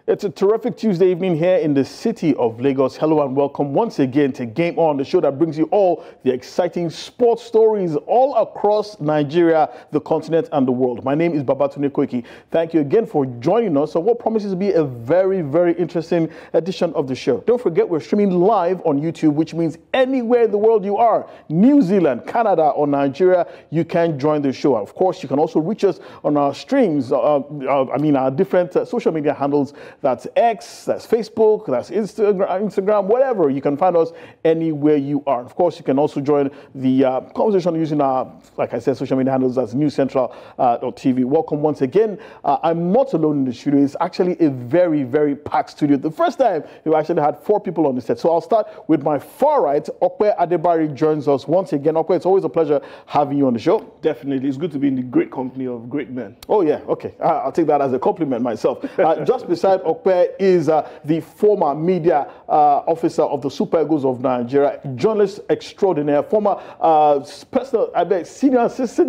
It's a terrific Tuesday evening here in the city of Lagos. Hello and welcome once again to Game On, the show that brings you all the exciting sports stories all across Nigeria, the continent and the world. My name is Babatunde Koiki. Thank you again for joining us on what promises to be a very, very interesting edition of the show. Don't forget, we're streaming live on YouTube, which means anywhere in the world you are, New Zealand, Canada or Nigeria, you can join the show. Of course, you can also reach us on our streams, our different social media handles. That's X, that's Facebook, that's Instagram, whatever. You can find us anywhere you are. Of course, you can also join the conversation using our, like I said, social media handles. That's newscentral.tv. Welcome once again. I'm not alone in the studio. It's actually a very, very packed studio. The first time we actually had 4 people on the set. So I'll start with my far right. Okwe Adebari joins us once again. Okwe, it's always a pleasure having you on the show. Definitely. It's good to be in the great company of great men. Oh, yeah. Okay. I'll take that as a compliment myself. Just beside Okwe is the former media officer of the Super Eagles of Nigeria, journalist extraordinaire, former senior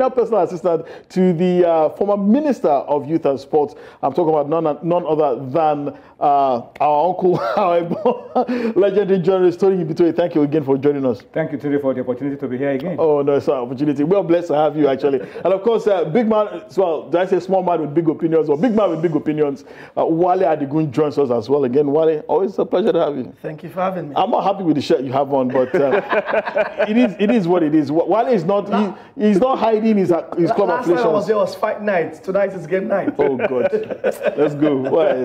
personal assistant to the former Minister of Youth and Sports. I'm talking about none other than our uncle, legendary journalist Tony Ibitoye. Thank you again for joining us. Thank you, Tony, for the opportunity to be here again. Oh, no, it's an opportunity. We're blessed to have you, actually. And of course, big man, well, did I say small man with big opinions or big man with big opinions? Wale Adigun joins us as well. Again, Wale, always a pleasure to have you. Thank you for having me. I'm not happy with the shirt you have on, but it is what it is. Wale is not, he's not hiding his club affiliations. Last time I was there was fight night. Tonight is game night. Oh, God. Let's go. Well,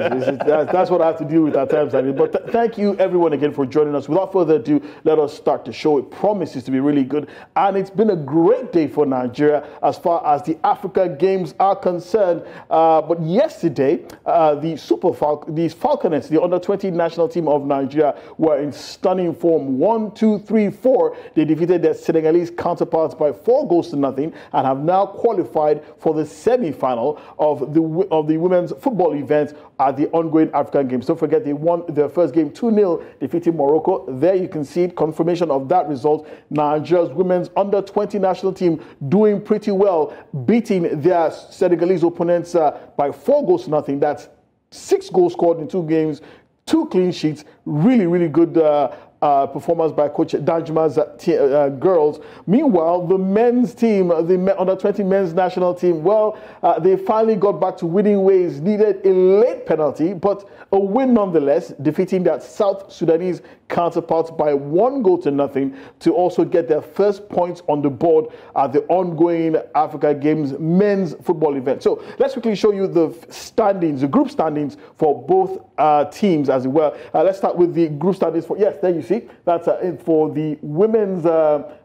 that's what I have to deal with at times. But thank you, everyone, again, for joining us. Without further ado, let us start the show. It promises to be really good. And it's been a great day for Nigeria as far as the Africa Games are concerned. But yesterday, these Falconets, the under-20 national team of Nigeria, were in stunning form. 1, 2, 3, 4. They defeated their Senegalese counterparts by 4-0 and have now qualified for the semi-final of the women's football event at the ongoing African Games. Don't forget, they won their first game 2-0, defeating Morocco. There you can see confirmation of that result. Nigeria's women's under-20 national team doing pretty well, beating their Senegalese opponents by 4-0. That's 6 goals scored in 2 games, 2 clean sheets. Really, really good performance by Coach Danjuma's girls. Meanwhile, the men's team, the under-20 men's national team, well, they finally got back to winning ways. Needed a late penalty, but a win nonetheless, defeating their South Sudanese counterparts by 1-0 to also get their first points on the board at the ongoing Africa Games men's football event. So let's quickly show you the standings, the group standings for both teams, as it were. Let's start with the group standings for, yes, there you see, that's for the women's,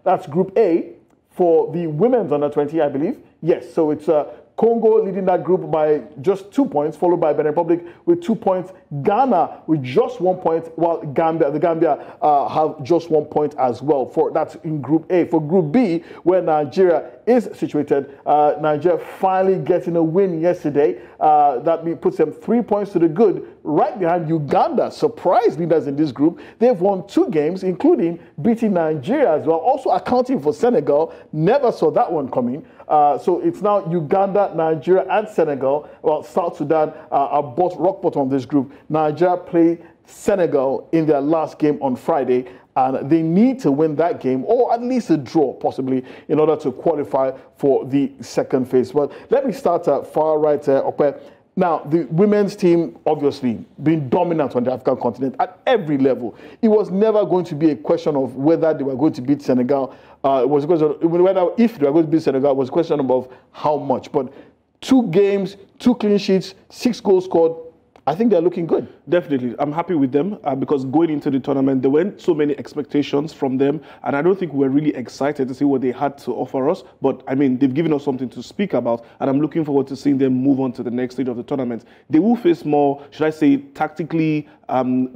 that's Group A, for the women's under-20, I believe. Yes, so it's Congo leading that group by just 2 points, followed by Benin Republic with 2 points. Ghana with just 1 point, while the Gambia have just 1 point as well. That's in Group A. For Group B, where Nigeria is situated, Nigeria finally getting a win yesterday. That puts them 3 points to the good, right behind Uganda, surprise leaders in this group. They've won 2 games, including beating Nigeria as well, also accounting for Senegal. Never saw that one coming. So it's now Uganda, Nigeria, and Senegal. Well, South Sudan are both rock bottom of this group. Nigeria played Senegal in their last game on Friday, and they need to win that game, or at least a draw, possibly, in order to qualify for the second phase. But let me start far right, Okwe. Now, the women's team, obviously, being dominant on the African continent at every level. It was never going to be a question of whether they were going to beat Senegal. It was a question of whether, if they were going to beat Senegal, it was a question of how much. But 2 games, 2 clean sheets, 6 goals scored. I think they're looking good. Definitely. I'm happy with them because going into the tournament, there weren't so many expectations from them. And I don't think we're really excited to see what they had to offer us. But, I mean, they've given us something to speak about. And I'm looking forward to seeing them move on to the next stage of the tournament. They will face more, should I say, tactically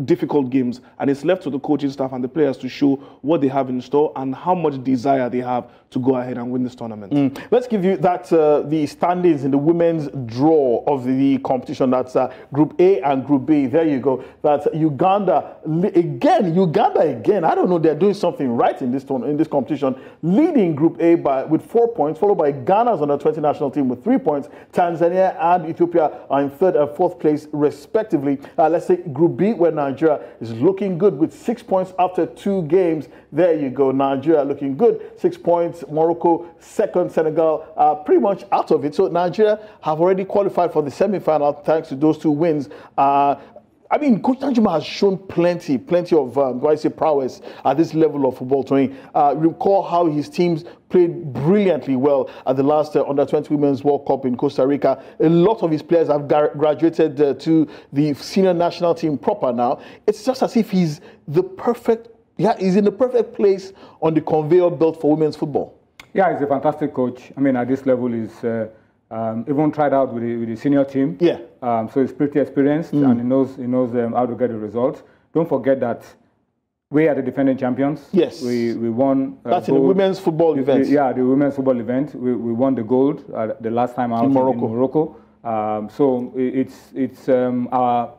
difficult games, and it's left to the coaching staff and the players to show what they have in store and how much desire they have to go ahead and win this tournament. Let's give you that the standings in the women's draw of the competition. That's Group A and Group B. There you go. That's Uganda again. I don't know. They're doing something right in this competition. Leading Group A with 4 points, followed by Ghana's under-20 national team with 3 points. Tanzania and Ethiopia are in 3rd and 4th place respectively. Let's say Group B, where Nigeria is looking good with 6 points after 2 games. There you go. Nigeria looking good, 6 points. Morocco 2nd, Senegal pretty much out of it. So Nigeria have already qualified for the semi-final thanks to those 2 wins. I mean, Coach Danjuma has shown plenty of prowess at this level of football. Recall how his teams played brilliantly well at the last Under-20 Women's World Cup in Costa Rica. A lot of his players have graduated to the senior national team proper now. It's just as if he's in the perfect place on the conveyor belt for women's football. Yeah, he's a fantastic coach. I mean, at this level, he's even tried out with the senior team. Yeah. So he's pretty experienced and he knows how to get the results. Don't forget that we are the defending champions. Yes. We won. That's in the women's football event. Yeah, the women's football event. We won the gold the last time out in Morocco. So it's our,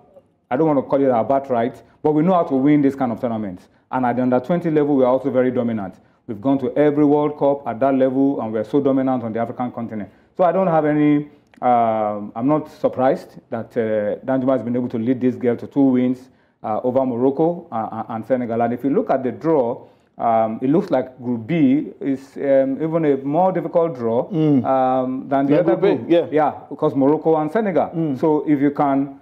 I don't want to call it our birthright, but we know how to win this kind of tournaments. And at the under-20 level, we're also very dominant. We've gone to every World Cup at that level, and we're so dominant on the African continent. So I don't have any, I'm not surprised that Danjuma has been able to lead this girl to 2 wins over Morocco and Senegal. And if you look at the draw, it looks like Group B is even a more difficult draw than the other group. Yeah, because Morocco and Senegal. So if you can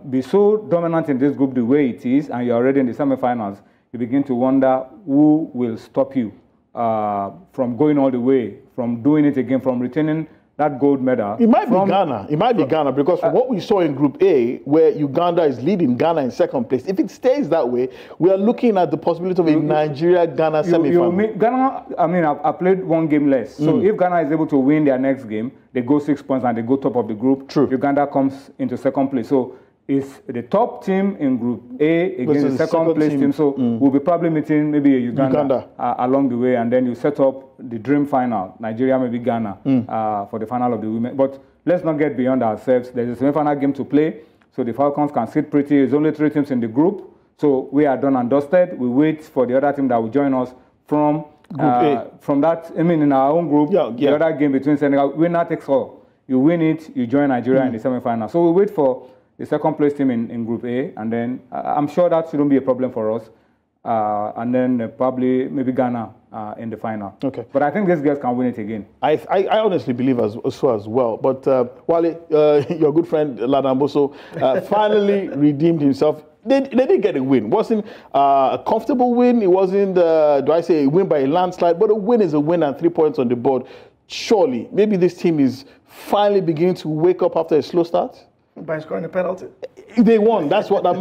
be so dominant in this group the way it is, and you're already in the semifinals, you begin to wonder who will stop you from going all the way, from doing it again, from retaining that gold medal. It might be Ghana. It might be Ghana because from what we saw in Group A, where Uganda is leading, Ghana in 2nd place, if it stays that way, we are looking at the possibility of a Nigeria-Ghana semi-final. Ghana, I mean, I played 1 game less. So if Ghana is able to win their next game, they go 6 points and they go top of the group. True. Uganda comes into 2nd place. So it's the top team in Group A against the second place team. So we'll be probably meeting maybe a Uganda. Along the way, and then you set up the dream final, Nigeria, maybe Ghana, for the final of the women. But let's not get beyond ourselves. There's a semi-final game to play, so the Falcons can sit pretty. There's only 3 teams in the group, so we are done and dusted. We wait for the other team that will join us from Group A. From that, I mean, in our own group, the other game between Senegal, winner takes all. You win it, you join Nigeria in the semi-final. So we wait for the 2nd place team in Group A, and then I'm sure that shouldn't be a problem for us. And then probably maybe Ghana in the final. Okay. But I think these girls can win it again. I honestly believe so as well. But Wale, your good friend Ladamboso finally redeemed himself. They did get a win. It wasn't a comfortable win. It wasn't, do I say, a win by a landslide? But a win is a win and 3 points on the board. Surely, maybe this team is finally beginning to wake up after a slow start. By scoring a penalty. They won. That's all that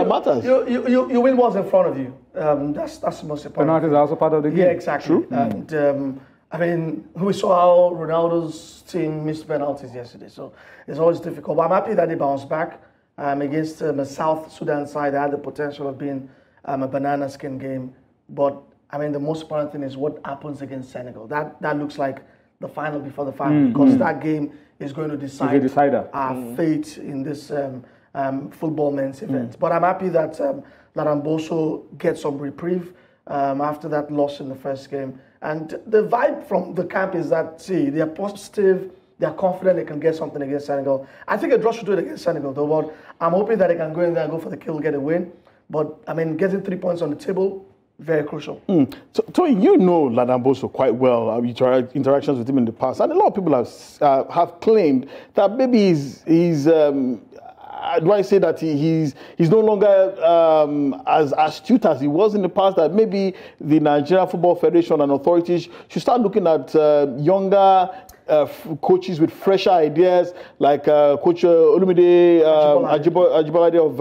matters. You win what's in front of you. That's the most important. Penalties are also part of the game. Yeah, exactly. True. And I mean, we saw how Ronaldo's team missed penalties yesterday. So it's always difficult. But I'm happy that they bounced back against a South Sudan side that had the potential of being a banana skin game. But I mean, the most important thing is what happens against Senegal. That looks like the final before the final because that game is going to decide our fate in this football men's event. But I'm happy that Laramboso gets some reprieve after that loss in the first game. And the vibe from the camp is that, they're positive, they're confident they can get something against Senegal. I think a draw should do it against Senegal, though, but I'm hoping that they can go in there and go for the kill, get a win. But, I mean, getting 3 points on the table, very crucial. So, Tony, you know Ladamboso quite well. Interactions with him in the past, and a lot of people have claimed that maybe he's do I say that he's no longer as astute as he was in the past? That maybe the Nigerian Football Federation and authorities should start looking at younger coaches with fresher ideas, like Coach Olumide Ajibolade of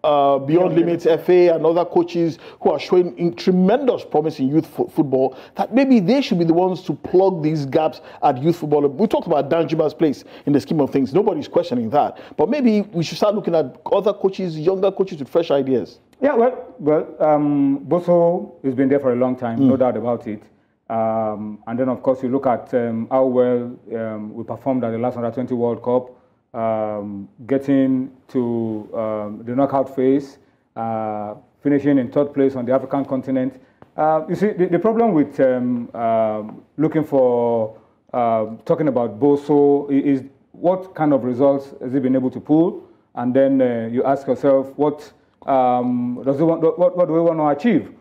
Beyond Limits FA and other coaches who are showing tremendous promise in youth football, that maybe they should be the ones to plug these gaps at youth football. We talked about Danjuma's place in the scheme of things. Nobody's questioning that. But maybe we should start looking at other coaches, younger coaches with fresh ideas. Yeah, Boso has been there for a long time, no doubt about it. And then, of course, you look at how well we performed at the last Under-20 World Cup, getting to the knockout phase, finishing in 3rd place on the African continent. You see, the problem with looking for, talking about Boso is what kind of results has he been able to pull? And then you ask yourself, what do we want to achieve?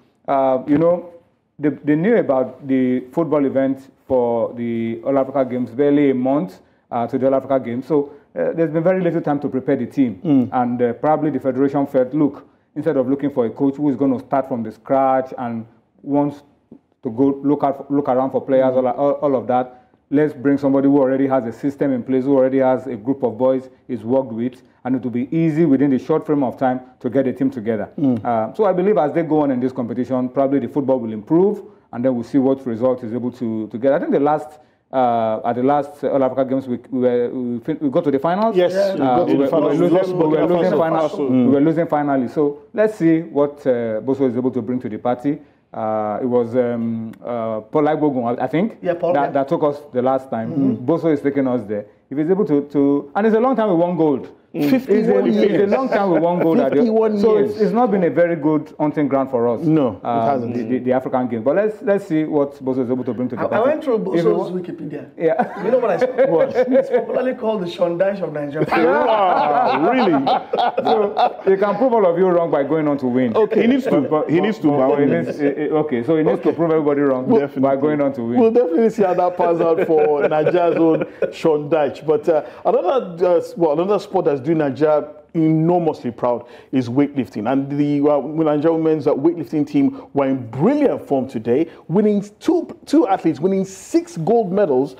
You know, they knew about the football event for the All-Africa Games barely a month to the All-Africa Games. So there's been very little time to prepare the team. And probably the federation felt, look, instead of looking for a coach who is going to start from the scratch and wants to go look around for players, all of that, let's bring somebody who already has a system in place, who already has a group of boys he's worked with, and it will be easy within the short frame of time to get a team together. So I believe as they go on in this competition, probably the football will improve, and then we'll see what result is able to get. I think at the last All-Africa Games, we got to the finals. Yes, we were losing finally. So let's see what Boso is able to bring to the party. It was Paul Agbogun, I think, that took us the last time. Boso is taking us there. If he's able to, and it's a long time we won gold. 51 years. It's a long time we won gold. 51 so years. It's not been a very good hunting ground for us. No, it hasn't. The African game. But let's see what Boso is able to bring to the party. I went through Boso's Wikipedia. Yeah. You know what I said? What? It's popularly called the Shondash of Nigeria. Wow, really? So you can prove all of you wrong by going on to win. Okay, he needs to. Okay, so he needs to prove everybody wrong by going on to win. We'll definitely see how that pans out for Nigeria's own Shondash. But another sport that's doing Nigeria enormously proud is weightlifting, and the Nigerian women's weightlifting team were in brilliant form today, winning two athletes winning 6 gold medals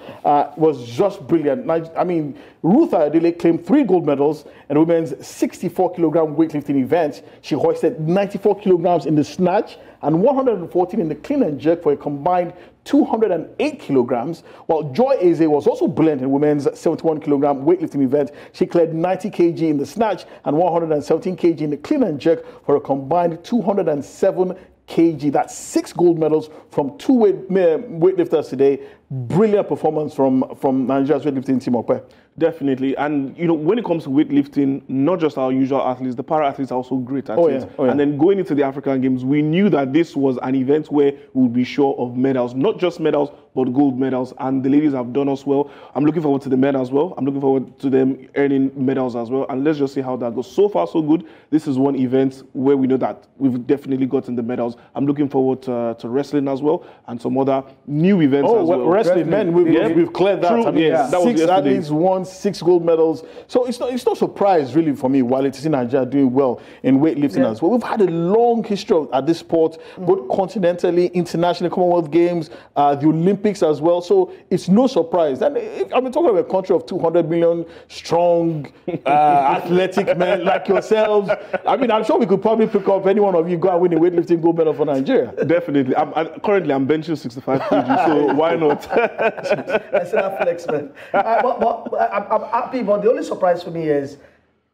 was just brilliant. I mean, Ruth Ayodele claimed 3 gold medals in the women's 64 kilogram weightlifting event. She hoisted 94 kilograms in the snatch and 114 in the clean and jerk for a combined 208 kilograms, while Joy Eze was also brilliant in women's 71 kilogram weightlifting event. She cleared 90 kg in the snatch and 117 kg in the clean and jerk for a combined 207 kg. That's 6 gold medals from 2 weightlifters today. Brilliant performance from Nigeria's weightlifting team up there. Definitely. And, you know, when it comes to weightlifting, not just our usual athletes, the para-athletes are also great at it. Oh, yeah. And then going into the African Games, we knew that this was an event where we would be sure of medals. Not just medals, but gold medals. And the ladies have done us well. I'm looking forward to the men as well. I'm looking forward to them earning medals as well. And let's just see how that goes. So far, so good. This is one event where we know that we've definitely gotten the medals. I'm looking forward to wrestling as well and some other new events as well. Wrestling, men, we've cleared that. True, I mean, that 6 athletes won 6 gold medals. So it's no surprise really for me while it is in Nigeria doing well in weightlifting as well. We've had a long history at this sport, both continentally, internationally, Commonwealth Games, the Olympics as well. So it's no surprise. And I've been talking about a country of 200 million strong, athletic men like yourselves. I mean, I'm sure we could probably pick up any one of you go and win a weightlifting gold medal for Nigeria. Definitely. Currently, I'm benching 65 kg, so why not? I said that flex, man. I'm happy, but the only surprise for me is,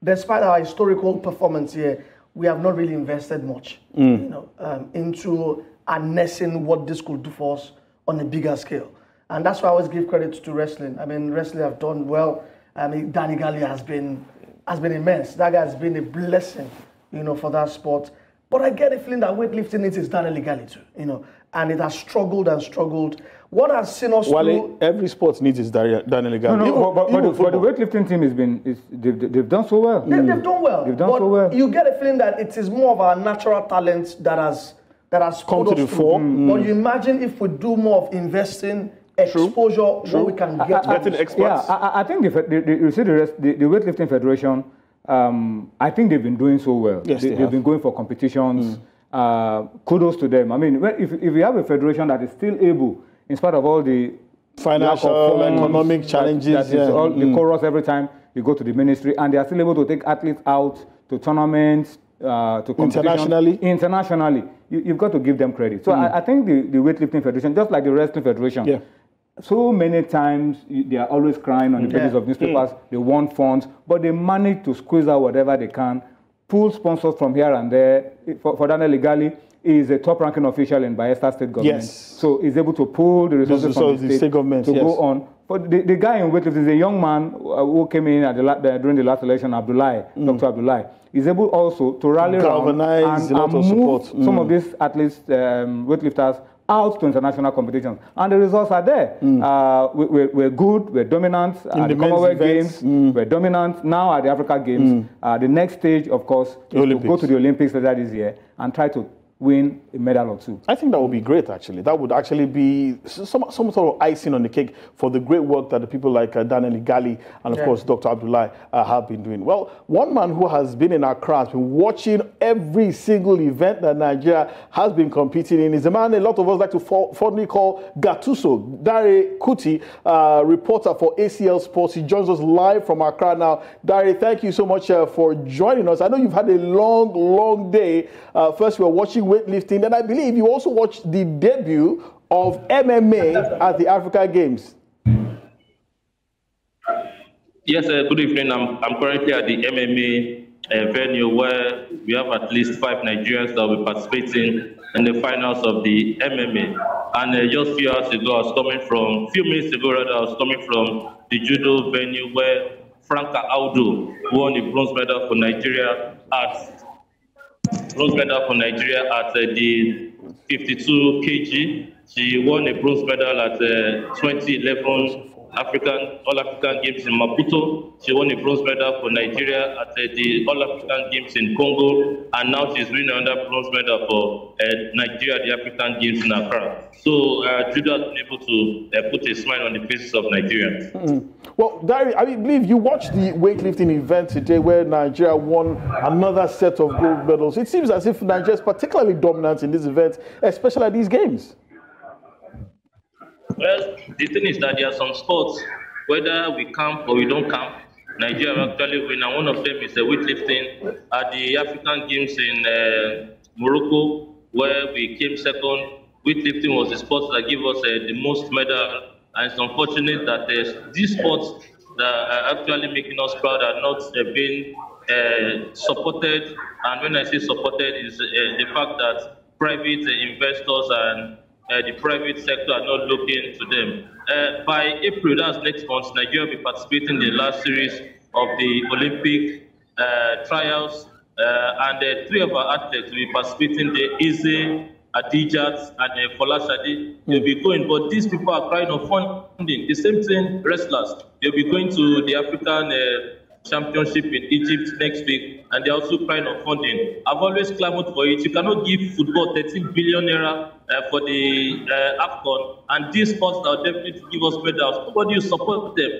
despite our historical performance here, we have not really invested much, into harnessing what this could do for us on a bigger scale. And that's why I always give credit to wrestling. I mean, wrestling have done well. I mean, Danny Gali has been immense. That guy has been a blessing, for that sport. But I get a feeling that weightlifting needs its Daniel Gali too, and it has struggled and struggled. What has seen us do? Every sport needs its Daniel Gali. But the weightlifting team they've done so well. They've done well. They've done so well. You get a feeling that it is more of our natural talent that has come to the fore. But you imagine if we do more of investing, exposure, what we can get. Getting experts. Yeah, I think you see the weightlifting federation. I think they've been doing so well. Yes, they've been going for competitions. Kudos to them. I mean, if you have a federation that is still able, in spite of all the financial, economic challenges, all the chorus every time you go to the ministry, and they are still able to take athletes out to tournaments, to competition internationally, you've got to give them credit. So I think the weightlifting federation, just like the wrestling federation, so many times they are always crying on the pages of newspapers. They want funds, but they manage to squeeze out whatever they can, pull sponsors from here and there. For Daniel Amokachi, he is a top-ranking official in Bayelsa State government, so he's able to pull the resources from the state government to go on. But the guy in weightlifting is a young man who came in at during the last election, Dr. Abdullahi. He's able also to rally around and move some of these athletes, weightlifters, out to international competitions. And the results are there. We're good, we're dominant at the Commonwealth Games, we're dominant now at the Africa Games. The next stage, of course, is to go to the Olympics later this year and try to win a medal or two. I think that would be great, actually. That would actually be some sort of icing on the cake for the great work that the people like Daniel Amokachi and, of course, Dr. Abdullahi have been doing. Well, one man who has been in Accra, has been watching every single event that Nigeria has been competing in, is a man a lot of us like to fondly call Gattuso. Dare Kuti, reporter for ACL Sports. He joins us live from Accra now. Dare, thank you so much for joining us. I know you've had a long, long day. First, we were watching weightlifting, and I believe you also watched the debut of MMA at the Africa Games. Yes, good evening. I'm currently at the MMA venue where we have at least 5 Nigerians that will be participating in the finals of the MMA. And just a few minutes ago, I was coming from the judo venue where Franca Audu won the bronze medal for Nigeria at the 52 kg. She won a bronze medal at the 2011 All-African Games in Maputo. She won a bronze medal for Nigeria at the All-African Games in Congo. And now she's winning another bronze medal for Nigeria at the African Games in Accra. So judo has been able to put a smile on the faces of Nigerians. Well, Dari, I believe you watched the weightlifting event today where Nigeria won another set of gold medals. It seems as if Nigeria is particularly dominant in this event, especially at these games. Well, the thing is that there are some sports, whether we camp or we don't camp, Nigeria actually win, and one of them is the weightlifting at the African Games in Morocco, where we came second. Weightlifting was the sport that gave us the most medal. And it's unfortunate that these sports that are actually making us proud are not being supported. And when I say supported, is the fact that private investors and the private sector are not looking to them. By April, that's next month, Nigeria will be participating in the last series of the Olympic trials. And 3 of our athletes will be participating in the Oliseh, Adijat and Folashade. They'll be going, but these people are crying of funding. The same thing, wrestlers. They'll be going to the African Championship in Egypt next week, and they're also crying of funding. I've always clamored for it. You cannot give football 13 billion naira for the AFCON, and these sports that will definitely give us medals. Nobody will support them.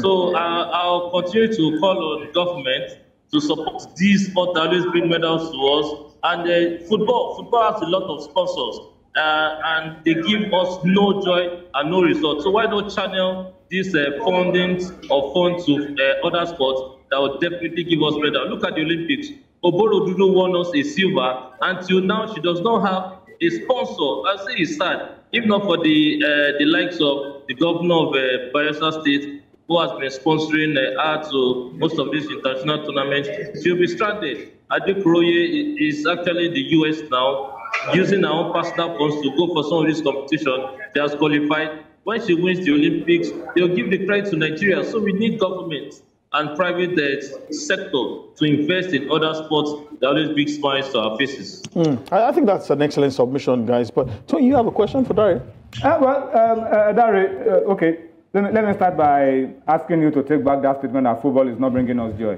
So I'll continue to call on government to support these sports that always bring medals to us. And football has a lot of sponsors, and they give us no joy and no result. So why not channel these fundings or funds to other sports that will definitely give us medals? Look at the Olympics. Oboro Dudu won us a silver. Until now, she does not have a sponsor. I say it's sad. If not for the likes of the governor of Bayelsa State, who has been sponsoring her to most of these international tournaments, she'll be stranded. Adekuroye is actually in the US now, using her own personal funds to go for some of this competition. She has qualified. When she wins the Olympics, they'll give the credit to Nigeria. So we need government and private sector to invest in other sports that always bring smiles to our faces. I think that's an excellent submission, guys. But Tony, you have a question for Dari? Dari, okay. Let me start by asking you to take back that statement that football is not bringing us joy.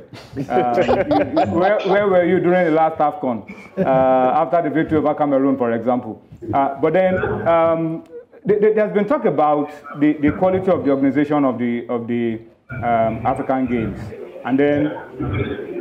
Where were you during the last AFCON, after the victory over Cameroon, for example? But then there's been talk about the quality of the organization of the African Games. And then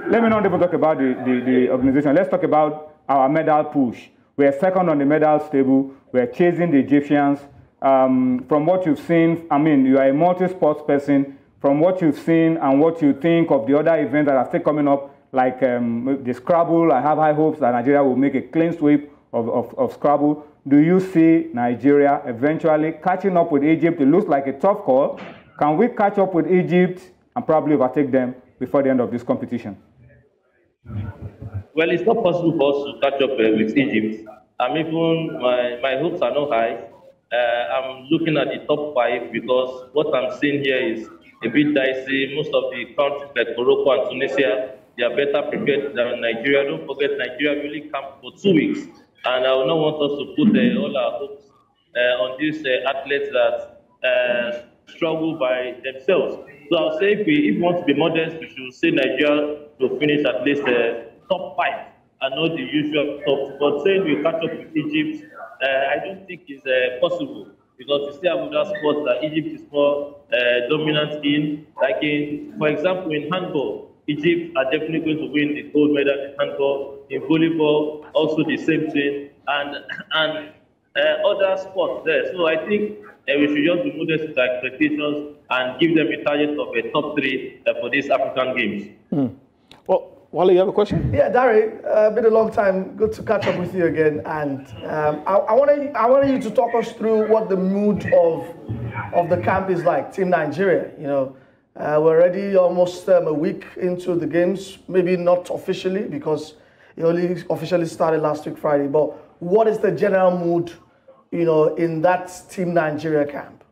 let me not even talk about the organization. Let's talk about our medal push. We're second on the medals table. We're chasing the Egyptians. From what you've seen, I mean, you are a multi-sports person. From what you've seen and what you think of the other events that are still coming up, like the Scrabble. I have high hopes that Nigeria will make a clean sweep of Scrabble. Do you see Nigeria eventually catching up with Egypt? It looks like a tough call. Can we catch up with Egypt and probably overtake them before the end of this competition? Well, it's not possible for us to catch up with Egypt. Even my hopes are not high. I'm looking at the top 5 because what I'm seeing here is a bit dicey. Most of the countries like Morocco and Tunisia, they are better prepared than Nigeria. Don't forget, Nigeria really camped for 2 weeks. And I would not want us to put all our hopes on these athletes that struggle by themselves. So I'll say if we want to be modest, we should say Nigeria to finish at least top 5 and not the usual top. But saying we catch up with Egypt, I don't think it's possible because we still have other sports that Egypt is more dominant in. Like for example, in handball, Egypt are definitely going to win the gold medal in handball. In volleyball, also the same thing, and other sports there. So I think we should just be modest with our expectations and give them a target of a top 3 for these African Games. Well, Wale, you have a question? Yeah, Dari, been a long time. Good to catch up with you again. And I wanted you to talk us through what the mood of the camp is like, Team Nigeria. You know, we're already almost a week into the games. Maybe not officially because it only officially started last week Friday. But what is the general mood, you know, in that Team Nigeria camp?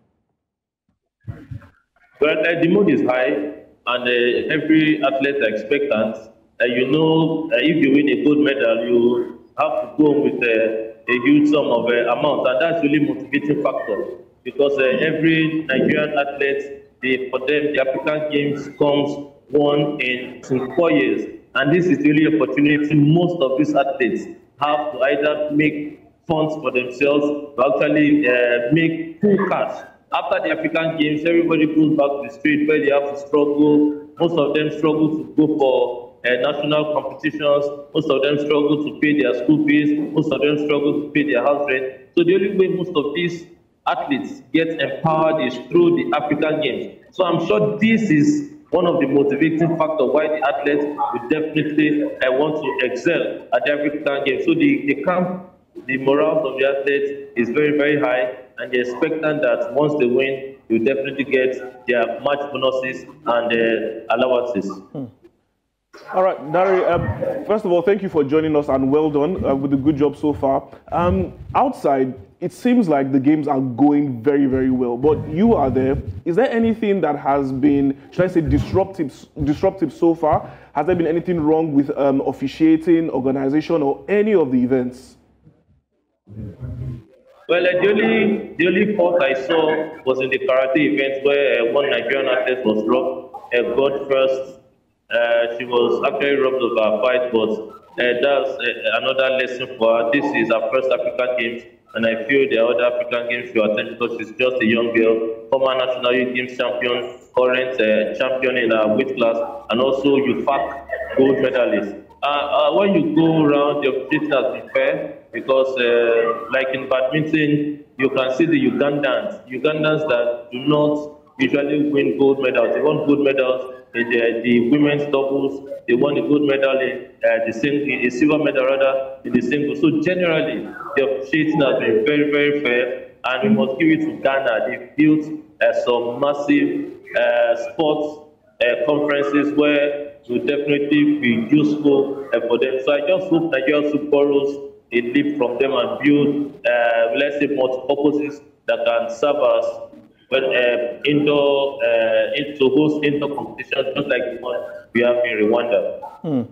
Well, the mood is high, and every athlete is expectant. You know, if you win a gold medal, you have to go with a huge sum of amount, and that's really motivating factor because every Nigerian athlete, for them, the African Games comes one in 4 years, and this is really an opportunity. Most of these athletes have to either make funds for themselves or actually make full cash. After the African Games, everybody goes back to the street where they have to struggle. Most of them struggle to go for national competitions. Most of them struggle to pay their school fees. Most of them struggle to pay their house rent. So the only way most of these athletes get empowered is through the African Games. So I'm sure this is one of the motivating factors why the athletes will definitely want to excel at the African Games. So the camp, the morale of the athletes is very, very high, and they're expecting that once they win, you'll definitely get their match bonuses and allowances. All right, Dari, first of all, thank you for joining us and well done with the good job so far. Outside, it seems like the games are going very, very well, but you are there. Is there anything that has been, should I say, disruptive so far? Has there been anything wrong with officiating, organization, or any of the events? Well, the only fault I saw was in the karate event where one Nigerian athlete was robbed. God first. She was actually robbed of her fight, but that's another lesson for her. This is her first African Games, and I feel the other African Games should attend because she's just a young girl, former National Youth Games champion, current champion in her weight class, and also UFAC gold medalist. When you go around, the opportunity has been fair because, like in badminton, you can see the Ugandans that do not usually win gold medals. They won gold medals in the women's doubles. They won the gold medal in the silver medal rather in the singles. So generally, the officiating has been very, very fair, and we must give it to Ghana. They built some massive sports conferences where will definitely be useful for them. So I just hope Nigeria also borrows a leap from them and build, let's say, multi-purposes that can serve us to host indoor competitions, just like the one we have in Rwanda.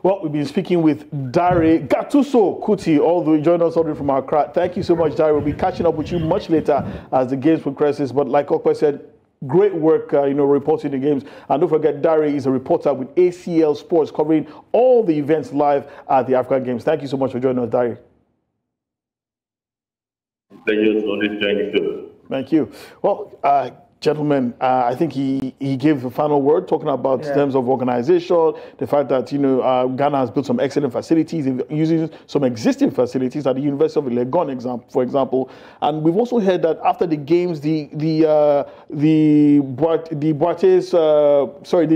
Well, we've been speaking with Dari Gatuso Kuti, although he joined us already from Accra. Thank you so much, Dari. We'll be catching up with you much later as the games progresses. But like Okwe said, great work, reporting the games. And don't forget, Dari is a reporter with ACL Sports, covering all the events live at the African Games. Thank you so much for joining us, Dari. Pleasure to always join the show. Thank you. Well, gentleman, I think he gave the final word, talking about in terms of organization, the fact that Ghana has built some excellent facilities, using some existing facilities at the University of Legon, for example. And we've also heard that after the games, the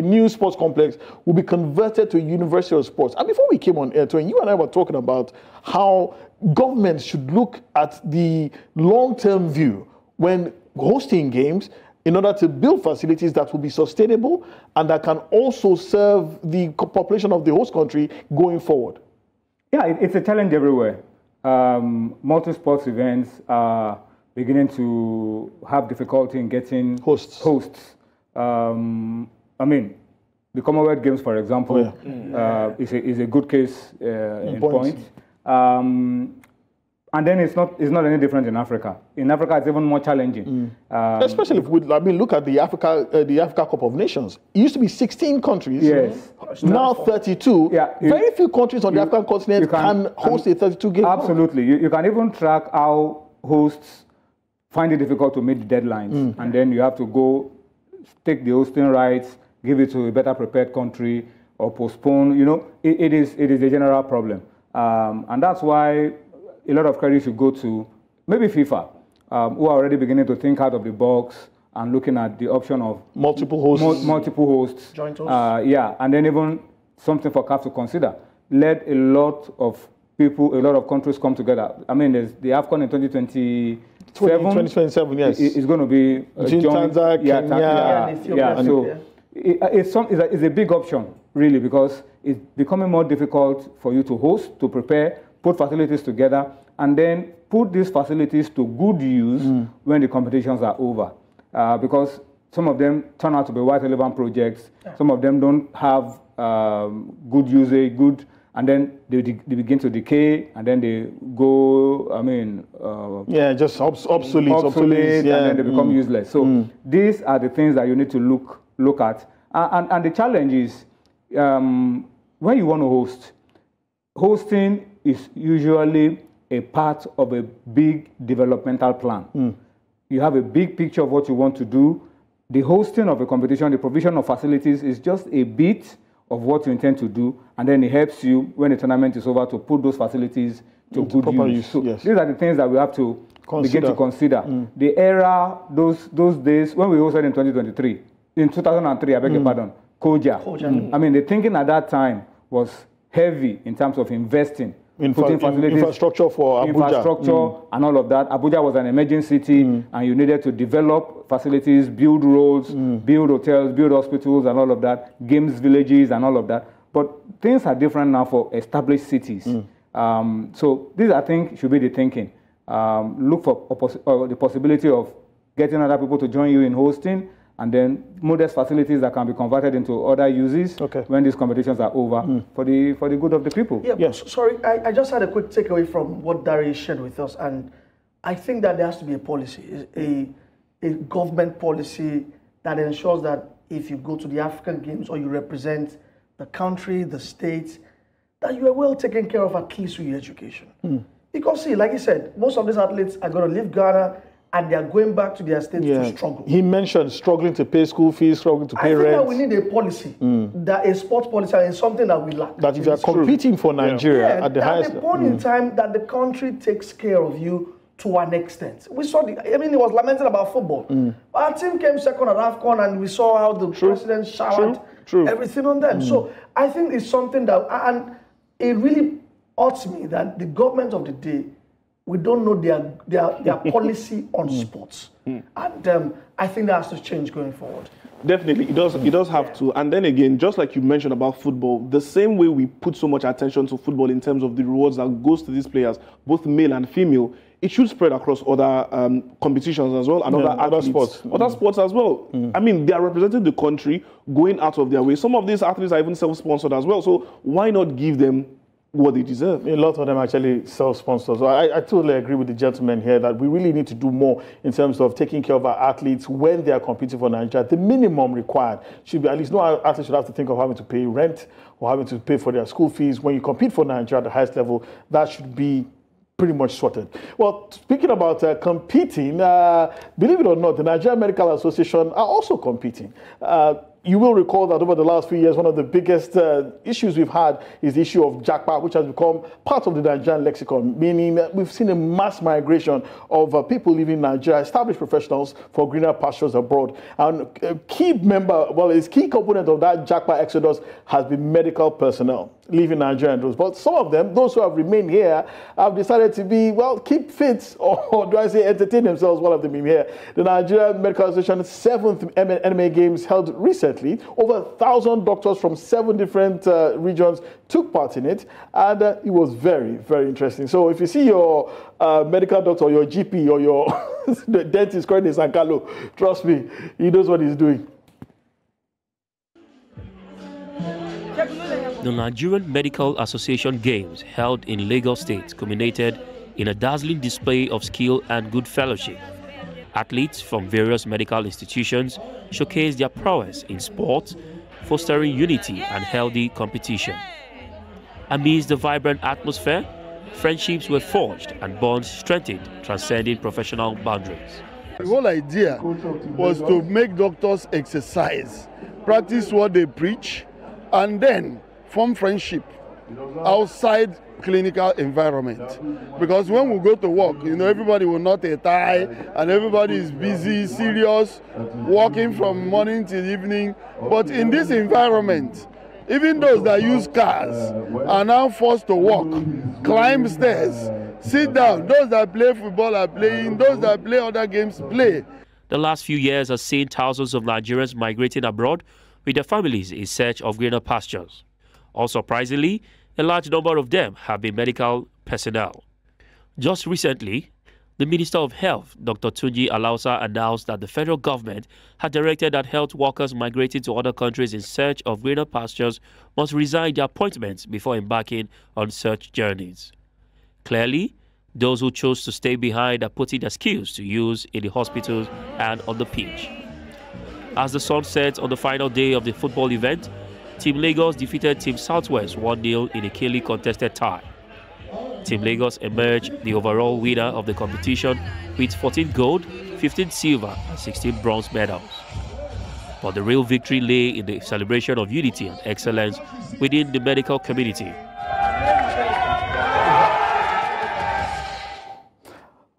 new sports complex will be converted to a University of Sports. And before we came on air, you and I were talking about how governments should look at the long-term view when hosting games, in order to build facilities that will be sustainable and that can also serve the population of the host country going forward. Yeah, it's a challenge everywhere. Multi-sports events are beginning to have difficulty in getting hosts. I mean, the Commonwealth Games, for example, is a good case in point. And then it's not any different in Africa. In Africa, it's even more challenging. Especially if look at the Africa Cup of Nations. It used to be 16 countries. Yes. Now 32. Yeah. Very few countries on the African continent can host a 32-game. Absolutely. You can even track how hosts find it difficult to meet the deadlines, and then you have to go take the hosting rights, give it to a better prepared country, or postpone. It is a general problem, and that's why a lot of credit should go to maybe FIFA, who are already beginning to think out of the box and looking at the option of multiple hosts. Joint hosts. And then even something for CAF to consider. Let a lot of people, a lot of countries come together. I mean, there's the AFCON in 2027. Yes. It's going to be joint. Tanzania, So it's a big option, really, because it's becoming more difficult for you to host, to prepare, put facilities together, and then put these facilities to good use when the competitions are over. Because some of them turn out to be white elephant projects, some of them don't have good usage, and then they begin to decay, and then they go, just obsolete, and then they become useless. So these are the things that you need to look at. And the challenge is, when you want to host, hosting is usually a part of a big developmental plan. You have a big picture of what you want to do. The hosting of a competition, the provision of facilities is just a bit of what you intend to do, and then it helps you when the tournament is over to put those facilities to good use. So these are the things that we have to begin to consider. The era, those days when we hosted in 2023, in 2003, I beg your pardon, Koja. I mean, the thinking at that time was heavy in terms of investing. Putting facilities, infrastructure for Abuja. And all of that. Abuja was an emerging city, and you needed to develop facilities, build roads, build hotels, build hospitals, and all of that, games villages, and all of that. But things are different now for established cities. So these, I think, should be the thinking. Look for the possibility of getting other people to join you in hosting, and then modest facilities that can be converted into other uses when these competitions are over for the good of the people. Sorry, I just had a quick takeaway from what Darius shared with us, and I think that there has to be a policy, a government policy that ensures that if you go to the African Games or you represent the country, the state, that you are well taken care of, at least with your education. Because see, like you said, most of these athletes are going to leave Ghana and they are going back to their states to struggle. He mentioned struggling to pay school fees, struggling to pay rent. I think that we need a policy, that a sports policy is something that we lack. That if you are competing for Nigeria at the highest level. At the point in time that the country takes care of you to an extent. We saw it was lamented about football. Our team came second at AFCON, and we saw how the president showered everything on them. So I think it's something that, and it really hurts me that the government of the day, we don't know their policy on sports. And I think that has to change going forward. Definitely, it does have to. And then again, just like you mentioned about football, the same way we put so much attention to football in terms of the rewards that goes to these players, both male and female, it should spread across other competitions as well, and other sports. Other sports as well. I mean, they are representing the country, going out of their way. Some of these athletes are even self-sponsored as well. So why not give them what they deserve? A lot of them actually self-sponsored. So I totally agree with the gentleman here that we really need to do more in terms of taking care of our athletes when they are competing for Nigeria. The minimum required should be, at least no athlete should have to think of having to pay rent or having to pay for their school fees. When you compete for Nigeria at the highest level, that should be pretty much sorted. Well, speaking about competing, believe it or not, the Nigerian Medical Association are also competing. You will recall that over the last few years, one of the biggest issues we've had is the issue of jackpot, which has become part of the Nigerian lexicon, meaning that we've seen a mass migration of people leaving Nigeria, established professionals for greener pastures abroad. And a key member, well, a key component of that jackpot exodus has been medical personnel leaving Nigeria. But some of them, those who have remained here, have decided to be, well, keep fit, or do I say entertain themselves while they've been here. The Nigerian Medical Association's 7th NMA Games held recently. Over 1,000 doctors from 7 different regions took part in it, and it was very, very interesting. So if you see your medical doctor, or your GP, or your dentist currently in San Carlo, trust me, he knows what he's doing. The Nigerian Medical Association Games held in Lagos State culminated in a dazzling display of skill and good fellowship. Athletes from various medical institutions showcased their prowess in sports, fostering unity and healthy competition. Amidst the vibrant atmosphere, friendships were forged and bonds strengthened, transcending professional boundaries. The whole idea was to make doctors exercise, practice what they preach, and then form friendship outside clinical environment. Because when we go to work, you know, everybody will knot a tie and everybody is busy, serious, working from morning till evening. But in this environment, even those that use cars are now forced to walk, climb stairs, sit down. Those that play football are playing, those that play other games play. The last few years has seen thousands of Nigerians migrating abroad with their families in search of greener pastures. Unsurprisingly, a large number of them have been medical personnel. Just recently, the Minister of Health, Dr. Tunji Alausa, announced that the federal government had directed that health workers migrating to other countries in search of greener pastures must resign their appointments before embarking on such journeys. Clearly, those who chose to stay behind are putting their skills to use in the hospitals and on the pitch. As the sun sets on the final day of the football event, Team Lagos defeated Team Southwest 1-0 in a keenly contested tie. Team Lagos emerged the overall winner of the competition with 14 gold, 15 silver and 16 bronze medals. But the real victory lay in the celebration of unity and excellence within the medical community.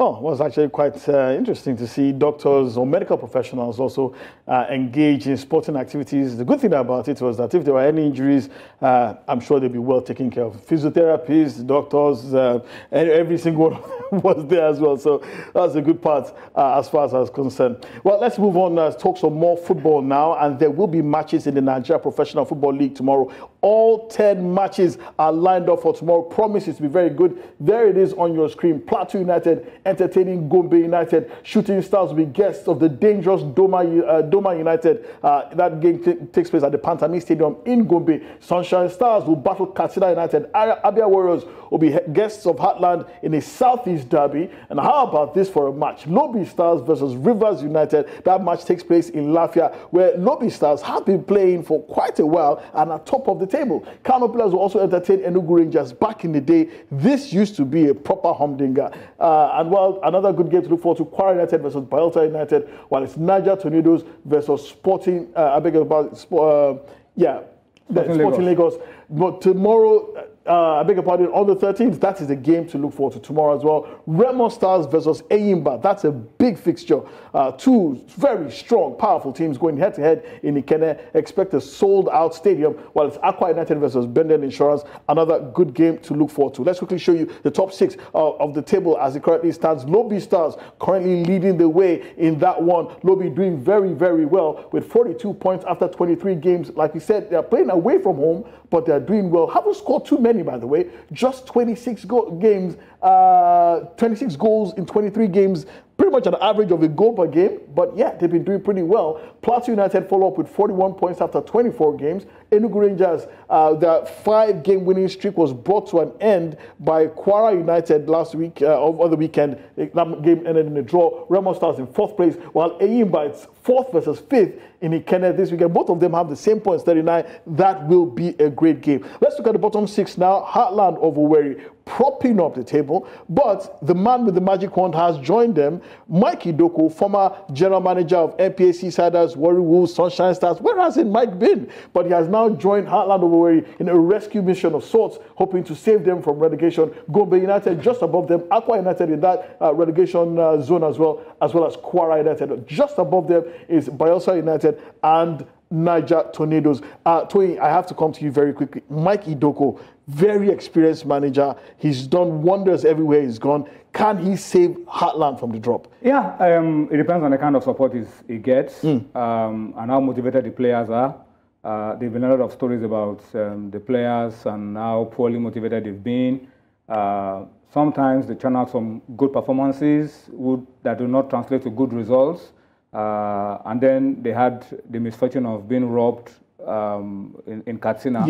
Oh, it was actually quite interesting to see doctors or medical professionals also engage in sporting activities. The good thing about it was that if there were any injuries, I'm sure they'd be well taken care of. Physiotherapists, doctors, every single one of them was there as well. So that's a good part as far as I was concerned. Well, let's move on, talk some more football now. And there will be matches in the Nigeria Professional Football League tomorrow. All 10 matches are lined up for tomorrow. Promises to be very good. There it is on your screen. Plateau United entertaining Gombe United. Shooting Stars will be guests of the dangerous Doma United. That game takes place at the Pantami Stadium in Gombe. Sunshine Stars will battle Katsina United. Abia Warriors will be guests of Heartland in a Southeast derby. And how about this for a match? Lobby Stars versus Rivers United. That match takes place in Lafia, where Lobby Stars have been playing for quite a while and are top of the table. Kano Pillars will also entertain Enugu Rangers. Back in the day, this used to be a proper humdinger. And well, another good game to look forward to, Kwara United versus Bayelsa United, while it's Niger Tornadoes versus Sporting, Sporting Lagos. But tomorrow, I beg your pardon, on the 13th, that is the game to look forward to tomorrow as well. Remo Stars versus Eyimba. That's a big fixture. Two very strong, powerful teams going head-to-head in Ikene. Expect a sold-out stadium, while it's Aqua United versus Benden Insurance. Another good game to look forward to. Let's quickly show you the top 6 of the table as it currently stands. Lobby Stars currently leading the way in that one. Lobby doing very, very well with 42 points after 23 games. Like we said, they're playing away from home, but they're doing well. Haven't scored too many, by the way. Just 26 games, 26 goals in 23 games. Pretty much an average of a goal per game, but yeah, they've been doing pretty well. Plateau United follow up with 41 points after 24 games. Enugu Rangers, their 5-game winning streak was brought to an end by Kwara United last week, over the weekend. That game ended in a draw. Remo Stars in 4th place, while Eyimba is 4th versus 5th in Ikene this weekend. Both of them have the same points, 39. That will be a great game. Let's look at the bottom 6 now. Heartland of Owerri, propping up the table. But the man with the magic wand has joined them, Mike Idoko, former general manager of NPAC Siders, Warri Wolves, Sunshine Stars. Where has Mike been? But he has now joined Heartland Owerri in a rescue mission of sorts, hoping to save them from relegation. Gombe United just above them, Aqua United in that relegation zone as well as Kwara United. Just above them is Bayelsa United and Niger Tornadoes. Toyin, I have to come to you very quickly. Mike Idoko, very experienced manager. He's done wonders everywhere he's gone. Can he save Heartland from the drop? Yeah, it depends on the kind of support he gets and how motivated the players are. There have been a lot of stories about the players and how poorly motivated they've been. Sometimes they churn out some good performances that do not translate to good results. And then they had the misfortune of being robbed in Katsina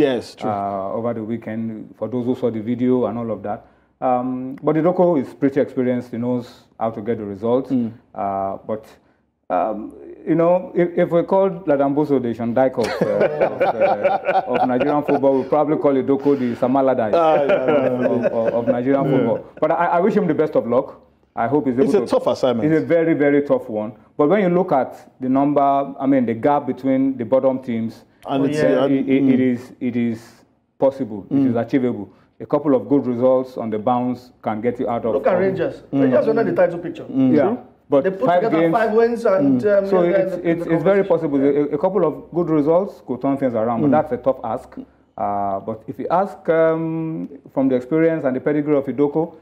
over the weekend, for those who saw the video and all of that. But Idoko is pretty experienced. He knows how to get the results. But you know, if we called Ladamboso the Shondike of Nigerian football, we'll probably call Idoko the Samaladai of Nigerian football. But I wish him the best of luck. I hope he's able to. It's a tough assignment. It's a very, very tough one. But when you look at the number, I mean, the gap between the bottom teams, and it is possible. It is achievable. A couple of good results on the bounce can get you out of. Look at Rangers. Rangers won the title picture. Yeah. But they put together 5 wins and so it's very possible. A couple of good results could turn things around, but that's a tough ask. But if you ask from the experience and the pedigree of Idoko,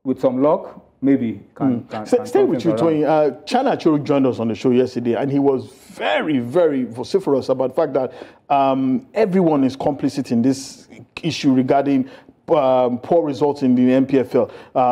with some luck, maybe can stay with you, Toyin. Chana Achuru joined us on the show yesterday, and he was very, very vociferous about the fact that everyone is complicit in this issue regarding poor results in the NPFL,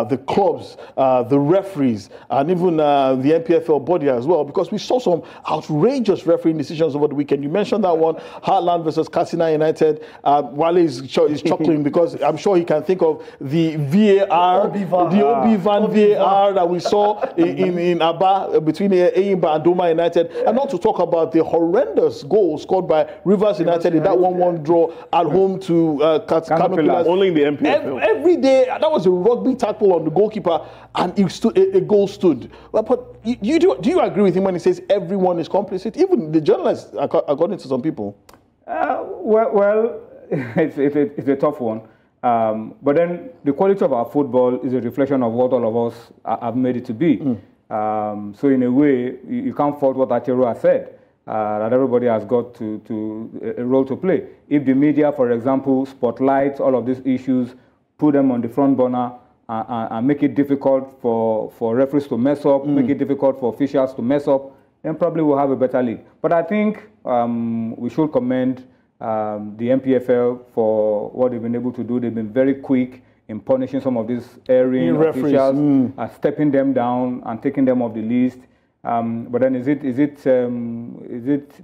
the clubs, the referees, and even the NPFL body as well, because we saw some outrageous refereeing decisions over the weekend. You mentioned that one, Heartland versus Katsina United. Wale is chuckling because I'm sure he can think of the VAR, the OB-VAN VAR that we saw in Aba between Eyimba and Doma United, and not to talk about the horrendous goal scored by Rivers United in that 1-1 draw at home to Kano Pillars. Only in the NPFL. Every day, that was a rugby tackle on the goalkeeper, and a goal stood. But do you agree with him when he says everyone is complicit? Even the journalists, according to some people. Well, it's a tough one. But then the quality of our football is a reflection of what all of us have made it to be. So in a way, you can't fault what Achero has said. That everybody has got a role to play. If the media, for example, spotlights all of these issues, put them on the front burner, and make it difficult for referees to mess up, make it difficult for officials to mess up, then probably we'll have a better league. But I think we should commend the NPFL for what they've been able to do. They've been very quick in punishing some of these erring officials, stepping them down and taking them off the list. But then is it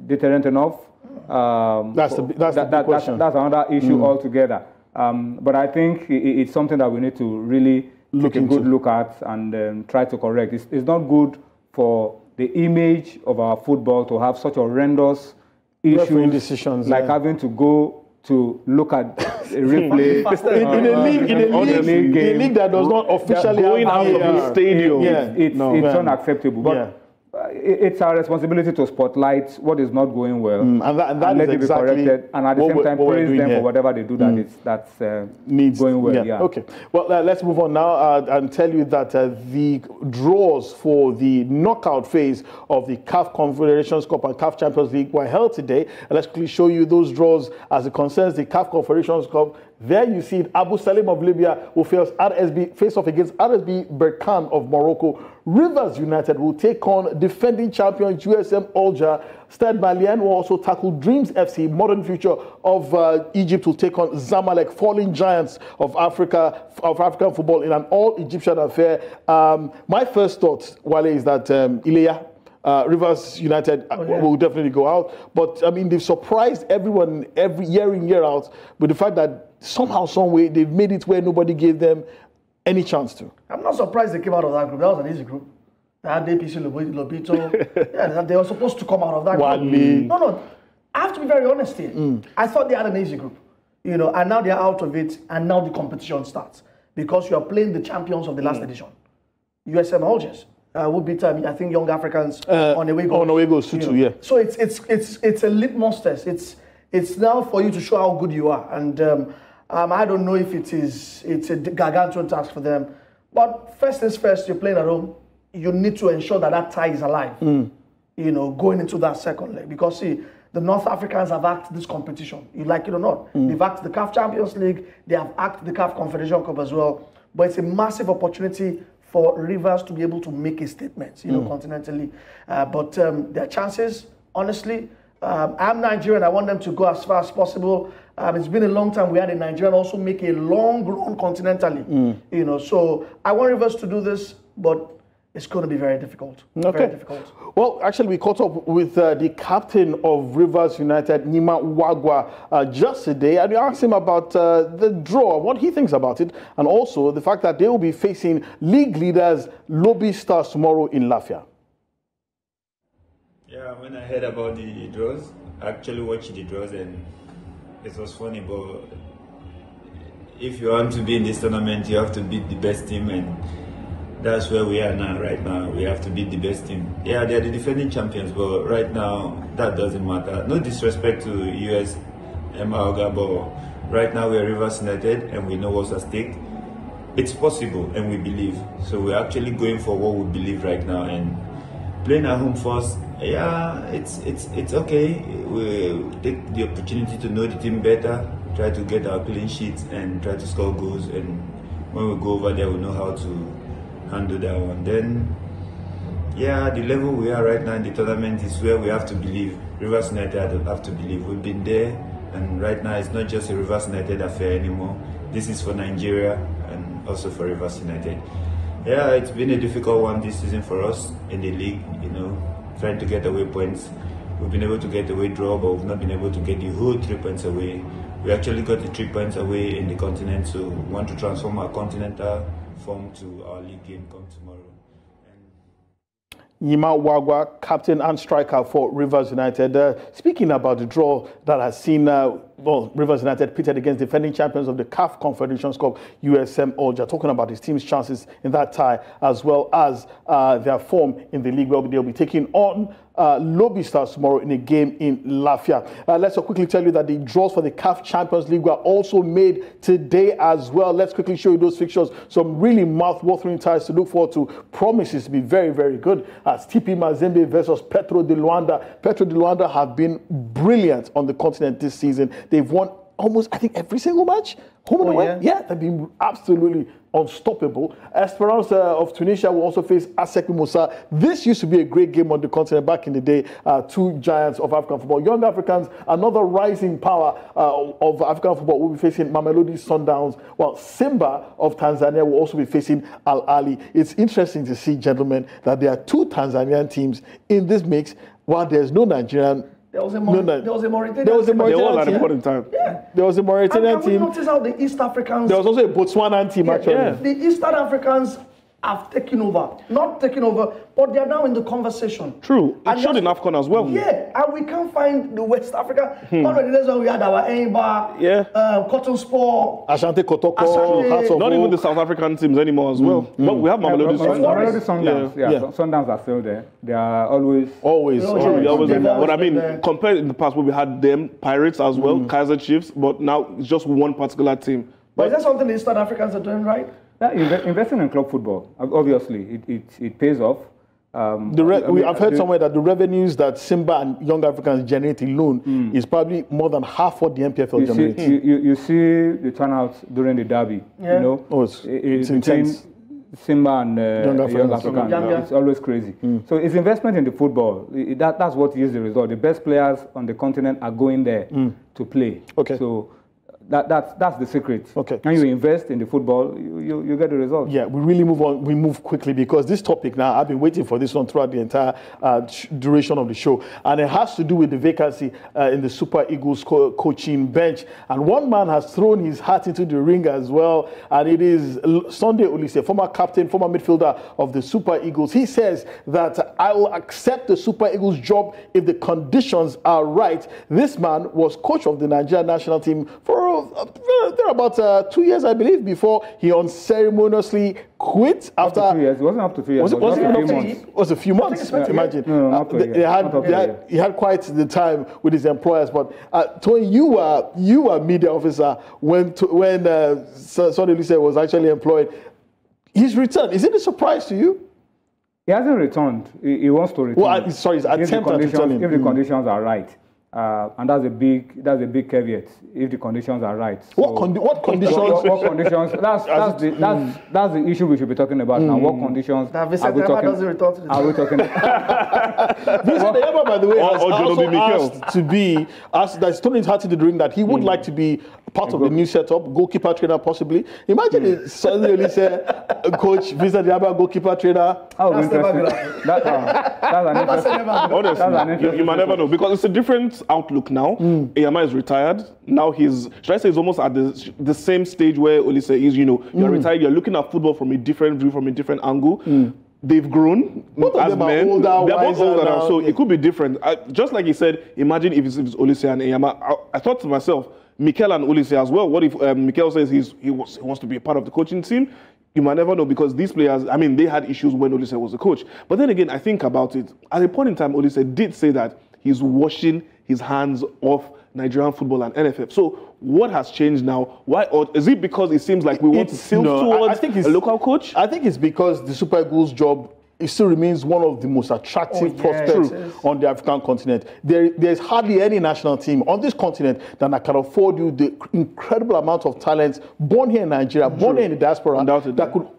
deterrent enough? That's the question. That's another issue altogether. But I think it's something that we need to really take a good look at and try to correct. It's not good for the image of our football to have such horrendous issues, decisions, like having to go to look at a replay in a league that does not officially going out of the stadium. It's unacceptable. But it's our responsibility to spotlight what is not going well and that let is it be exactly corrected, and at the same time praise them for whatever they do that's needs going well. Okay. Well, let's move on now and tell you that the draws for the knockout phase of the CAF Confederations Cup and CAF Champions League were held today. And let's quickly show you those draws as it concerns the CAF Confederations Cup. There you see it. Abu Salim of Libya will face off against RSB Berkane of Morocco. Rivers United will take on defending champions USM Alger. Stade Malien will also tackle Dreams FC. Modern Future of Egypt will take on Zamalek, falling giants of African football in an all-Egyptian affair. My first thought, Wale, is that Ilea, Rivers United will definitely go out. But, I mean, they've surprised everyone every year in, year out with the fact that somehow, some way, they've made it where nobody gave them any chance to. I'm not surprised they came out of that group. That was an easy group. They had APC, Lobito. They were supposed to come out of that group. No. I have to be very honest here. I thought they had an easy group. And now they're out of it, and now the competition starts. because you are playing the champions of the last edition. USM Algiers will beat, I think, Young Africans on away goals. On away goals too, yeah. So it's a litmus test. It's now for you to show how good you are. And I don't know if it's a gargantuan task for them. But first things first, you're playing at home. You need to ensure that tie is alive. You know, going into that second leg. Because see, the North Africans have acted this competition. You like it or not. They've acted the CAF Champions League. They have acted the CAF Confederation Cup as well. But it's a massive opportunity for Rivers to be able to make a statement, you know, continentally. But their chances, honestly, I'm Nigerian. I want them to go as far as possible. It's been a long time. We had a Nigerian also make a long run continentally. You know, so I want Rivers to do this, but it's going to be very difficult. Okay. Very difficult. Well, actually, we caught up with the captain of Rivers United, Nima Wagwa, just today, and we asked him about the draw, what he thinks about it, and also the fact that they will be facing league leaders Lobby Stars tomorrow in Lafia. Yeah, when I heard about the draws, I actually watched the draws and it was funny, but if you want to be in this tournament, you have to beat the best team, and that's where we are now. Right now, we have to beat the best team. Yeah, they're the defending champions, but right now, that doesn't matter. No disrespect to US Maoga, but right now we're Rivers United and we know what's at stake. It's possible and we believe. So we're actually going for what we believe right now, and playing at home first, yeah, it's okay. We take the opportunity to know the team better, try to get our clean sheets and try to score goals, and when we go over there, we know how to handle that one. Then, yeah, the level we are right now in the tournament is where we have to believe. Rivers United have to believe. We've been there, and right now it's not just a Rivers United affair anymore. This is for Nigeria and also for Rivers United. Yeah, it's been a difficult one this season for us in the league, you know, trying to get away points. We've been able to get away draw, but we've not been able to get the whole 3 points away. We actually got the 3 points away in the continent, so we want to transform our continental form to our league game come tomorrow. Nima Wagwa, captain and striker for Rivers United. Speaking about the draw that has seen Rivers United pitted against defending champions of the CAF Confederation Cup, USM Alger, talking about his team's chances in that tie, as well as their form in the league, where they'll be taking on Lobby Stars tomorrow in a game in Lafia. Let's quickly tell you that the draws for the CAF Champions League were also made today as well. Let's quickly show you those fixtures. Some really mouth-watering ties to look forward to. Promises to be very, very good. As TP Mazembe versus Petro de Luanda. Petro de Luanda have been brilliant on the continent this season. They've won almost, I think, every single match. Home and away. Yeah, they've been absolutely unstoppable. Esperance of Tunisia will also face ASEC Mimosa. This used to be a great game on the continent back in the day. Two giants of African football. Young Africans, another rising power of African football, will be facing Mamelodi Sundowns, while Simba of Tanzania will also be facing Al Ahly. It's interesting to see, gentlemen, that there are two Tanzanian teams in this mix, while there's no Nigerian. There was a Mauritanian team. There was a Mauritanian team. Point in time. Yeah. There was a Mauritanian team. And notice how the East Africans... There was also a Botswanan team, actually. Yeah. The Eastern Africans have taken over. Not taken over, but they are now in the conversation. True. It showed in AFCON as well. Yeah, and we can't find the West Africa. Already that's when we had our Aimba, Cotton Sport, Ashanti Kotoko. Not even the South African teams anymore as well. But we have Mamelodi Sundowns. Sundowns are still there. They are always there. But I mean, compared in the past where we had them, Pirates as well, Kaizer Chiefs, but now it's just one particular team. But is that something the Eastern Africans are doing right? Yeah, investing in club football, obviously, it pays off. I've heard somewhere that the revenues that Simba and Young Africans generate alone is probably more than half what the MPFL generates. You see the turnout during the derby, you know? Oh, it's intense. Simba and Young Africans, it's always crazy. So it's investment in the football. That's what yields the result. The best players on the continent are going there to play. Okay. So that's the secret. Okay. When you invest in the football, you get the result. Yeah, we really move on. We move quickly because this topic now, I've been waiting for this one throughout the entire duration of the show. And it has to do with the vacancy in the Super Eagles coaching bench. And one man has thrown his hat into the ring as well. And it is Sunday Oliseh, former captain, former midfielder of the Super Eagles. He says that I will accept the Super Eagles job if the conditions are right. This man was coach of the Nigerian national team for there about 2 years, I believe, before he unceremoniously quit after. Up to 2 years. It wasn't up to 3 years. Was it a few months? Imagine. No, not to he had quite the time with his employers. But Tony, you were media officer when Sonny Oliseh was actually employed. His return, is it a surprise to you? He hasn't returned. He wants to return. Well, sorry, his attempt at returning. If the conditions are right. And that's a big caveat. If the conditions are right. So what conditions? What conditions? That's the issue we should be talking about now. What conditions are we talking? Are we talking? Vincent Eyama, by the way, has also asked to be that Tony's had to do during that. He would like to be part of the new setup, goalkeeper trainer possibly. Imagine if Sonny Oliseh, coach, Vincent Eyama, goalkeeper trainer. That's an interesting. You might never know because it's a different outlook now. Eyama is retired. Now should I say, he's almost at the same stage where Oliseh is. You're retired. You're looking at football from a different view, from a different angle. They've grown as men. They're both older now, so it could be different. Just like he said, imagine if it's Oliseh and Eyama. I thought to myself, Mikel and Oliseh as well. What if Mikel says he wants to be a part of the coaching team? You might never know because these players, they had issues when Oliseh was the coach. But then again, I think about it. At a point in time, Oliseh did say that he's washing his hands off Nigerian football and NFF. So what has changed now? Why? Or is it because it seems like we want to tilt towards a local coach? I think it's because the Super Eagles job, it still remains one of the most attractive prospects on the African continent. There's hardly any national team on this continent that can afford you the incredible amount of talents born here in Nigeria, born here in the diaspora, that could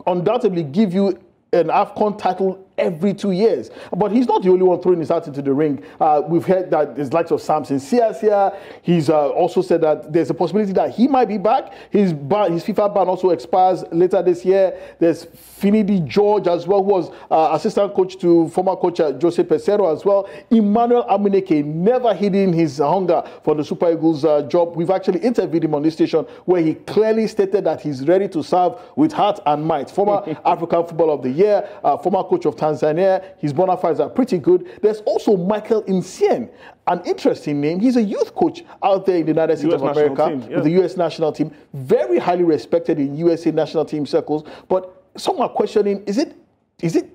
undoubtedly give you an AFCON title every 2 years. But he's not the only one throwing his hat into the ring. We've heard that there's likes of Samson Siasia. He's also said that there's a possibility that he might be back. His FIFA ban also expires later this year. There's Finidi George as well, who was assistant coach to former coach Jose Pesero as well. Emmanuel Amuneke never hidden his hunger for the Super Eagles job. We've actually interviewed him on this station where he clearly stated that he's ready to serve with heart and might. Former African Footballer of the Year, former coach of Tanzania. His bona fides are pretty good. There's also Michael Nsien, an interesting name. He's a youth coach out there in the United States of America with the U.S. national team. Very highly respected in USA national team circles. But some are questioning, is it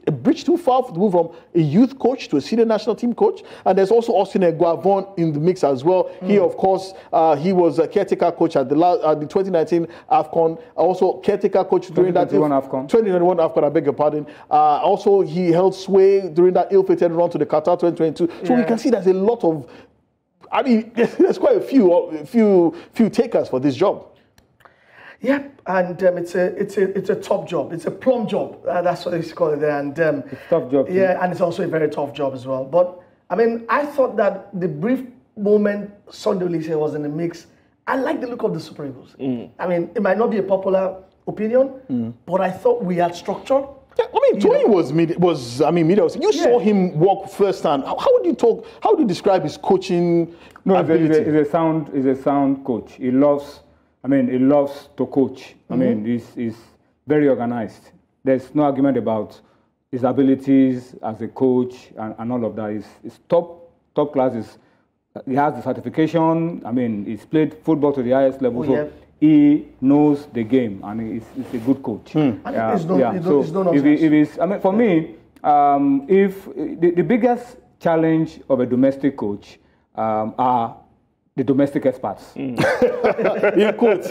a bridge too far to move from a youth coach to a senior national team coach? And there's also Austin Egbo in the mix as well. He, of course, he was a caretaker coach at the 2019 AFCON. Also caretaker coach during that 2021 AFCON, I beg your pardon. Also, he held sway during that ill-fated run to the Qatar 2022. So we can see there's a lot of, there's quite a few takers for this job. Yeah, and it's a top job. It's a plum job. That's what they call it there. And it's a tough job. Yeah, and it's also a very tough job as well. But I thought that the brief moment Sonny Oliseh was in the mix, I like the look of the Super Eagles. It might not be a popular opinion, but I thought we had structure. Yeah, Tony was media. You saw him work firsthand. How would you describe his coaching ability? He's a sound coach. He loves to coach. He's very organized. There's no argument about his abilities as a coach and all of that. He's top class. He has the certification. He's played football to the highest level. So he knows the game and he's a good coach. For me, if the biggest challenge of a domestic coach are the domestic experts. In quotes.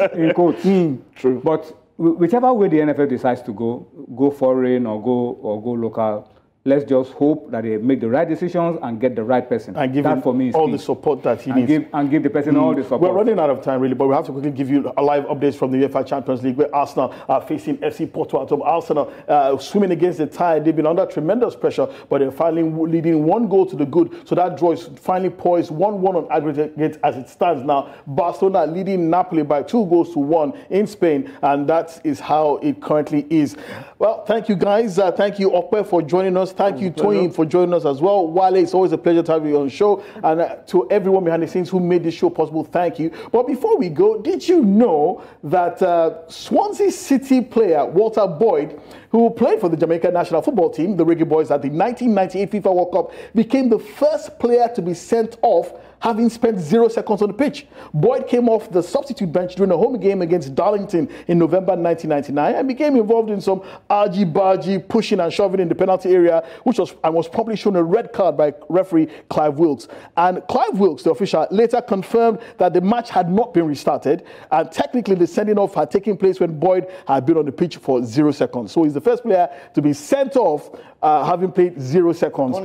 True. But whichever way the NFL decides to go foreign or go local, let's just hope that they make the right decisions and get the right person. And give him for me all the support that he needs. And give the person all the support. We're running out of time, really, but we have to quickly give you a live updates from the UEFA Champions League, where Arsenal are facing FC Porto at home. Arsenal swimming against the tide. They've been under tremendous pressure, but they're finally leading 1 goal to the good. So that draw is finally poised 1-1 on aggregate as it stands now. Barcelona leading Napoli by 2-1 in Spain, and that is how it currently is. Well, thank you, guys. Thank you, Okpe, for joining us. Thank you, Tony, for joining us as well. Wale, it's always a pleasure to have you on the show. And to everyone behind the scenes who made this show possible, thank you. But before we go, did you know that Swansea City player Walter Boyd, who played for the Jamaican national football team, the Reggae Boys, at the 1998 FIFA World Cup, became the first player to be sent off having spent 0 seconds on the pitch. Boyd came off the substitute bench during a home game against Darlington in November 1999 and became involved in some argy-bargy, pushing and shoving in the penalty area, which was probably shown a red card by referee Clive Wilkes. And Clive Wilkes, the official, later confirmed that the match had not been restarted, and technically the sending off had taken place when Boyd had been on the pitch for 0 seconds. So he's the first player to be sent off having played 0 seconds.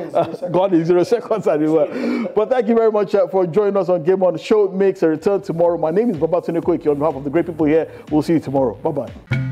Gone in 0 seconds, as it were. But thank you very much for joining us on Game On. The show makes a return tomorrow. My name is Babatunde Koiki. On behalf of the great people here, we'll see you tomorrow. Bye-bye.